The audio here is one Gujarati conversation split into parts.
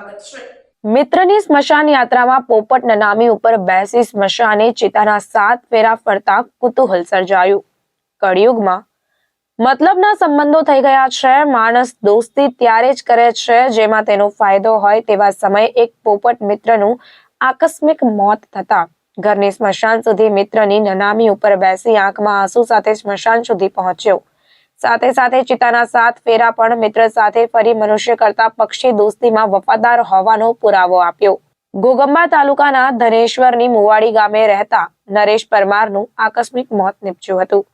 સ્વાગત છે। મિત્રની સ્મશાન યાત્રામાં પોપટ નનામી ઉપર બેસી સ્મશાને ચિતાના 7 ફેરા ફરતા કુતૂહલ સર્જાયું। કળિયુગમાં મતલબના સંબંધો થઈ ગયા છે। માણસ દોસ્તી ત્યારે જ કરે છે જેમાં તેનો ફાયદો હોય। તેવા સમયે એક પોપટ મિત્રનું આકસ્મિક મોત થતા ઘરની સ્મશાન સુધી મિત્રની નનામી ઉપર બેસી આંખમાં આંસુ સાથે સ્મશાન સુધી પહોંચ્યો। સાથે સાથે ચિતાના 7 ફેરા પણ મિત્ર સાથે ફરી મનુષ્ય કરતા પક્ષી દોસ્તીમાં વફાદાર હોવાનો પુરાવો આપ્યો। ઘોગંબા તાલુકાના ધનેશ્વરની મુવાડી ગામે રહેતા નરેશ પરમારનું આકસ્મિક મોત નીપજ્યું હતું।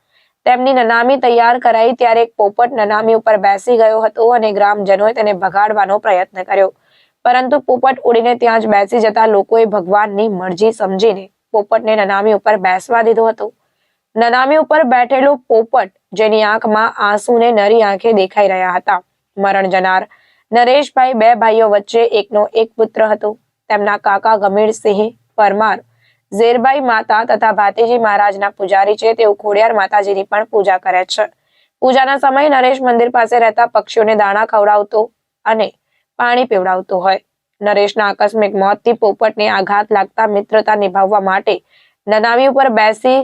તેમની નનામી તૈયાર કરાઈ ત્યારે એક પોપટ નનામી ઉપર બેસી ગયો હતો અને ગ્રામજનોએ તેને ભગાડવાનો પ્રયત્ન કર્યો, પરંતુ પોપટ ઉડીને ત્યાં જ બેસી જતા લોકોએ ભગવાનની મરજી સમજીને પોપટને નનામી ઉપર બેસવા દીધો હતો। નનામી ઉપર બેઠેલો પોપટ જેની આંખમાં આંસુને નરી આંખે દેખાઈ રહ્યા હતા। મરણ જનાર નરેશભાઈ 2 ભાઈઓ વચ્ચે એકનો એક પુત્ર હતો। તેમના કાકા ગમીરસિંહ પરમાર ઝેરબાઈ માતા તથા ભાતીજી મહારાજના પૂજારી છે। તેઓ ખોડિયાર માતાજીની પણ પૂજા કરે છે। પૂજાના સમયે નરેશ મંદિર પાસે રહેતા પક્ષીઓને દાણા ખવડાવતો અને પાણી પીવડાવતો હોય। નરેશના આકસ્મિક મોતથી પોપટને આઘાત લાગતા મિત્રતા નિભાવવા માટે નનામી ઉપર બેસી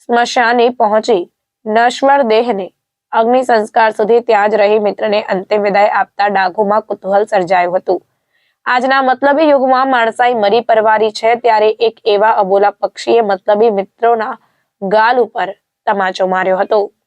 સ્મશાને પહોંચી નશ્વર દેહને અગ્નિ સંસ્કાર સુધી ત્યાં જ રહી મિત્રને અંતિમ વિદાય આપતા ડાઘોમાં કુતૂહલ સર્જાયું હતું। આજના મતલબી યુગમાં માણસાઈ મરી પરવારી છે ત્યારે એક એવા અબોલા પક્ષીએ મતલબી મિત્રોના ગાલ ઉપર તમાચો માર્યો હતો।